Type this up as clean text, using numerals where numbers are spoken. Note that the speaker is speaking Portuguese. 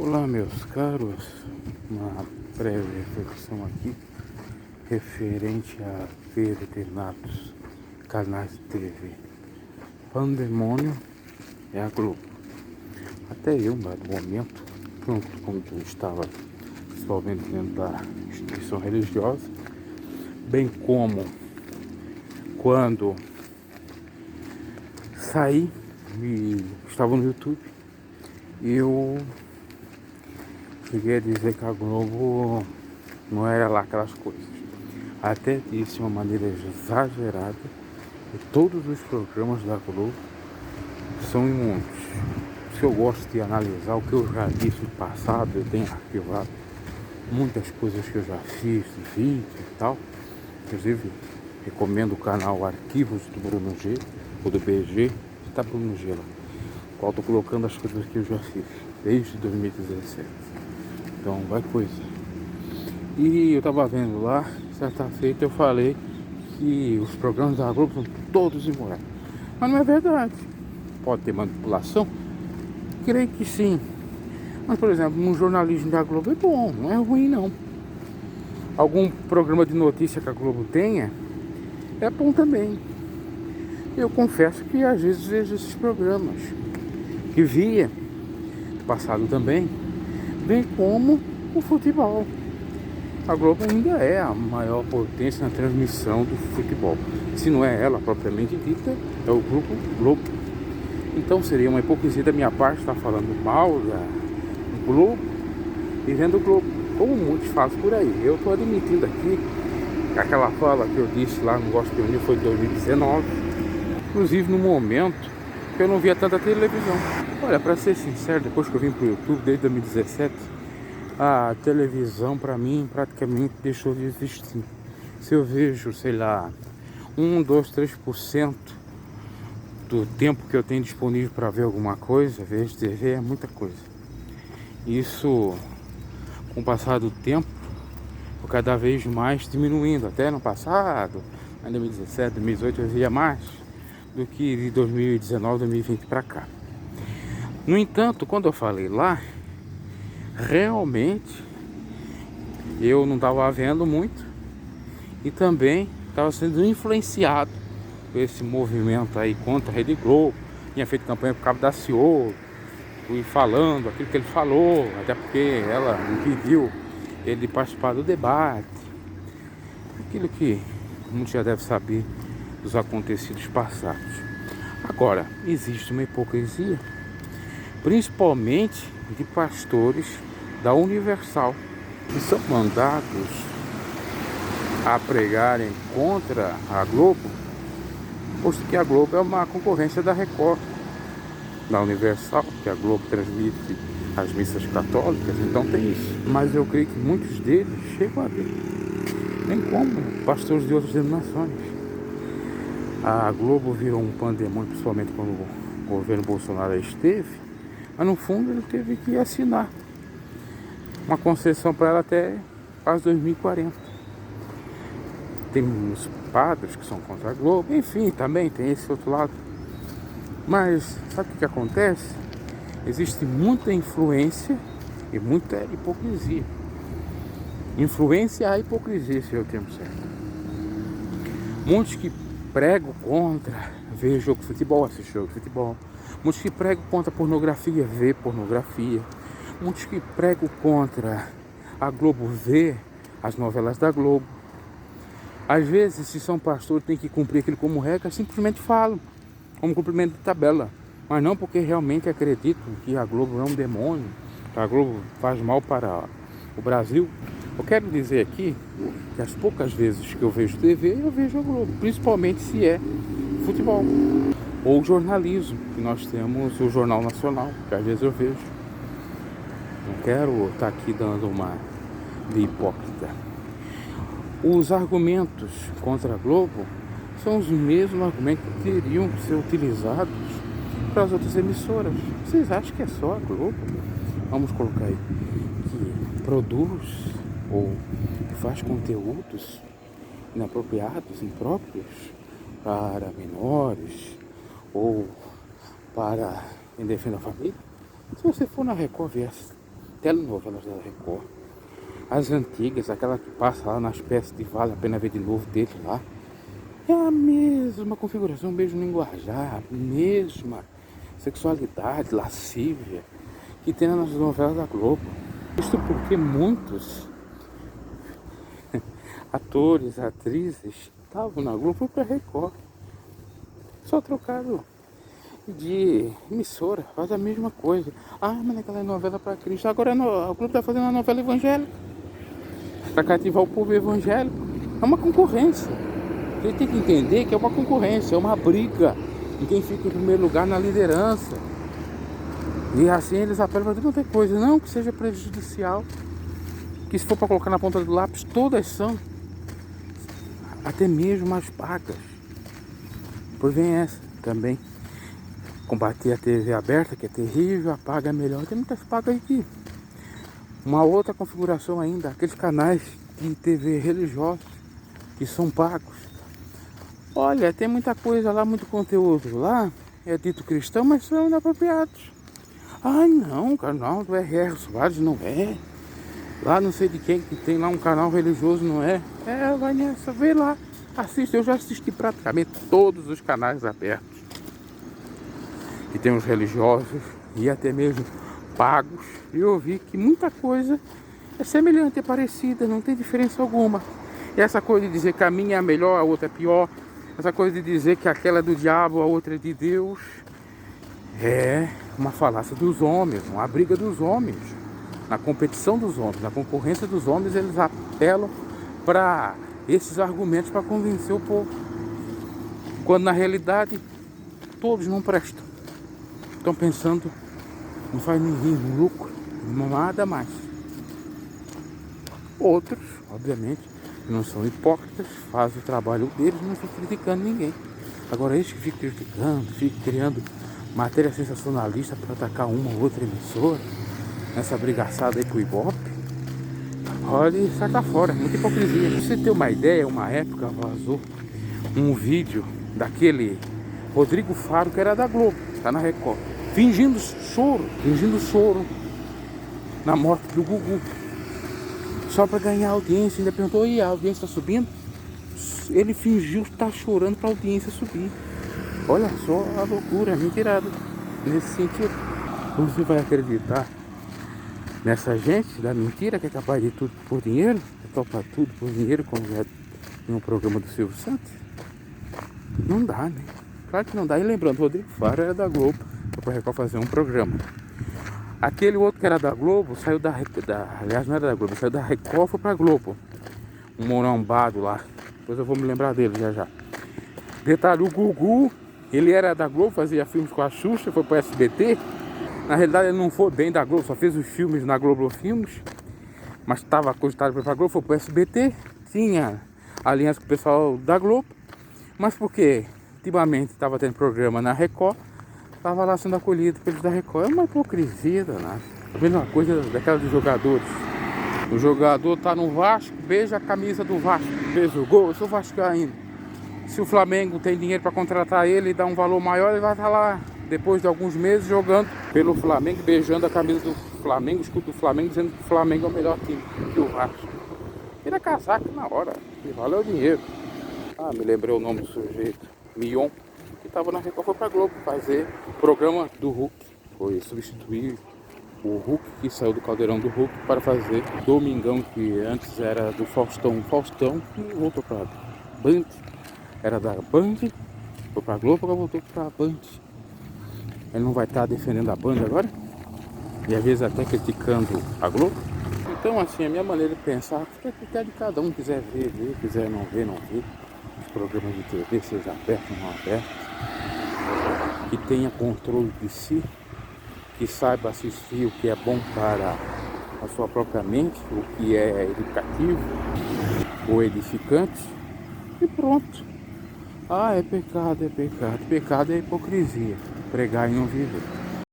Olá, meus caros, uma breve reflexão aqui referente a ver determinados canais de TV. Pandemônio é a Globo. Até eu, no dado momento, tanto como eu estava principalmente dentro da instituição religiosa, bem como quando saí e estava no YouTube, eu cheguei a dizer que a Globo não era lá aquelas coisas. Até disse de uma maneira exagerada que todos os programas da Globo são imundos. Se eu gosto de analisar o que eu já disse no passado, eu tenho arquivado muitas coisas que eu já fiz, vídeo e tal. Inclusive, recomendo o canal Arquivos do Bruno G, ou do BG, que tá Bruno G lá, qual estou colocando as coisas que eu já fiz desde 2017. Então, vai coisa. E eu tava vendo lá, certa feita eu falei que os programas da Globo são todos imorais. Mas não é verdade. Pode ter manipulação? Creio que sim. Mas, por exemplo, um jornalismo da Globo é bom, não é ruim não. Algum programa de notícia que a Globo tenha é bom também. Eu confesso que às vezes vejo esses programas. Que via, do passado também, bem como o futebol. A Globo ainda é a maior potência na transmissão do futebol. Se não é ela propriamente dita, é o Grupo Globo. Então seria uma hipocrisia da minha parte estar falando mal do Globo e vendo o Globo, como muitos fazem por aí. Eu estou admitindo aqui que aquela fala que eu disse lá no Gospel News foi de 2019, inclusive no momento que eu não via tanta televisão. Olha, para ser sincero, depois que eu vim pro YouTube desde 2017, a televisão para mim praticamente deixou de existir. Se eu vejo, sei lá, 1, 2, 3% do tempo que eu tenho disponível para ver alguma coisa, ver TV é muita coisa. Isso, com o passar do tempo, foi cada vez mais diminuindo. Até no passado, em 2017, 2018, eu via mais do que de 2019, 2020 para cá. No entanto, quando eu falei lá, realmente eu não estava vendo muito e também estava sendo influenciado por esse movimento aí contra a Rede Globo. Tinha feito campanha por cabo da Ciolo, fui falando aquilo que ele falou, até porque ela impediu ele de participar do debate, aquilo que muitos já devem saber dos acontecidos passados. Agora, existe uma hipocrisia, principalmente de pastores da Universal, que são mandados a pregarem contra a Globo, posto que a Globo é uma concorrência da Record, da Universal, que a Globo transmite as missas católicas, então tem isso. Mas eu creio que muitos deles chegam a ver, nem como pastores de outras denominações. A Globo virou um pandemônio, principalmente quando o governo Bolsonaro esteve, mas no fundo ele teve que assinar uma concessão para ela até quase 2040. Tem uns padres que são contra a Globo, enfim, também tem esse outro lado. Mas sabe o que acontece? Existe muita influência e muita hipocrisia. Influência à hipocrisia, se é o termo certo. Muitos que pregam contra ver jogo de futebol, assistir jogo de futebol. Muitos que pregam contra a pornografia, ver pornografia. Muitos que pregam contra a Globo, ver as novelas da Globo. Às vezes, se são pastores, tem que cumprir aquilo como regra, simplesmente falam, como cumprimento de tabela. Mas não porque realmente acreditam que a Globo é um demônio, que a Globo faz mal para o Brasil. Eu quero dizer aqui que as poucas vezes que eu vejo TV, eu vejo a Globo, principalmente se é futebol ou jornalismo, que nós temos o Jornal Nacional, que às vezes eu vejo. Não quero estar aqui dando uma de hipócrita. Os argumentos contra a Globo são os mesmos argumentos que teriam que ser utilizados para as outras emissoras. Vocês acham que é só a Globo? Vamos colocar aí, que produz ou faz conteúdos inapropriados, impróprios para menores ou para quem defende a família? Se você for na Record ver telenovelas da Record. As antigas, aquela que passa lá na espécie de Vale a Pena Ver de Novo dele lá. É a mesma configuração, mesmo linguajar, mesma sexualidade lascívia que tem nas novelas da Globo. Isso porque muitos atores, atrizes estavam na Globo, foi pra Record. Só trocaram de emissora, faz a mesma coisa. Ah, mas naquela novela pra Cristo. Agora a Globo tá fazendo uma novela evangélica pra cativar o povo evangélico. É uma concorrência. A gente tem que entender que é uma concorrência, é uma briga em quem fica em primeiro lugar na liderança. E assim eles apelam para tudo quanto é coisa, não que seja prejudicial, que se for para colocar na ponta do lápis, todas são, até mesmo as pagas. Pois vem essa também, combater a TV aberta, que é terrível, a paga é melhor. Tem muitas pagas aqui. Uma outra configuração ainda, aqueles canais de TV religiosos que são pagos. Olha, tem muita coisa lá, muito conteúdo lá, é dito cristão, mas são inapropriados. Ai não, o canal do R.R. Soares não é. Lá não sei de quem que tem lá um canal religioso, não é. É, vai nessa, vê lá, assiste. Eu já assisti praticamente todos os canais abertos. Que tem os religiosos e até mesmo pagos. E eu vi que muita coisa é semelhante, é parecida, não tem diferença alguma. E essa coisa de dizer que a minha é a melhor, a outra é pior. Essa coisa de dizer que aquela é do diabo, a outra é de Deus. É uma falácia dos homens, uma briga dos homens. Na competição dos homens, na concorrência dos homens, eles apelam para esses argumentos para convencer o povo. Quando na realidade todos não prestam. Estão pensando, não faz nenhum lucro, nada mais. Outros, obviamente, não são hipócritas, fazem o trabalho deles, não ficam criticando ninguém. Agora eles que ficam criticando, ficam criando matéria sensacionalista para atacar uma ou outra emissora, nessa brigaçada aí pro Ibope, olha, sai tá fora, muita hipocrisia. Pra você ter uma ideia, uma época vazou um vídeo daquele Rodrigo Faro, que era da Globo, tá na Record, fingindo choro na morte do Gugu. Só para ganhar audiência, ainda perguntou, e a audiência está subindo? Ele fingiu estar chorando para a audiência subir. Olha só a loucura, a mentirada nesse sentido. Você vai acreditar nessa gente da mentira que é capaz de tudo por dinheiro? Que topa tudo por dinheiro, como já no programa do Silvio Santos? Não dá, né? Claro que não dá. E lembrando, o Rodrigo Faro era da Globo, foi para Record fazer um programa. Aquele outro que era da Globo, saiu aliás, não era da Globo, saiu da Record, foi pra Globo. Um morambado lá. Depois eu vou me lembrar dele já. Detalhe, o Gugu, ele era da Globo, fazia filmes com a Xuxa, foi pro SBT. Na realidade ele não foi bem da Globo, só fez os filmes na Globo Filmes. Mas estava cogitado para ir pra Globo, foi pro SBT. Tinha aliança com o pessoal da Globo. Mas porque ultimamente estava tendo programa na Record, estava lá sendo acolhido pelos da Record. É uma hipocrisia danada. A mesma coisa daquela dos jogadores. O jogador tá no Vasco, beija a camisa do Vasco, beija o gol, eu sou vascaíno. Se o Flamengo tem dinheiro para contratar ele e dar um valor maior, ele vai estar lá depois de alguns meses jogando pelo Flamengo, beijando a camisa do Flamengo, escuta o Flamengo dizendo que o Flamengo é o melhor time que o Vasco. Tira casaco na hora, que valeu o dinheiro. Ah, me lembrei o nome do sujeito, Mion, que estava na Record, foi pra Globo fazer o programa do Hulk. Foi substituir o Hulk, que saiu do caldeirão do Hulk, para fazer Domingão, que antes era do Faustão, e voltou pra Band. Era da Band, foi pra Globo, agora voltou pra Band. Ele não vai estar defendendo a Band agora? E às vezes até criticando a Globo? Então assim, a minha maneira de pensar, fica a critério de cada um, quiser ver, ver, quiser não ver, não ver. Os programas de TV, seja aberto ou não aberto, que tenha controle de si, que saiba assistir o que é bom para a sua própria mente, o que é educativo ou edificante, e pronto. Ah, é pecado, é pecado. Pecado é hipocrisia, pregar e não viver.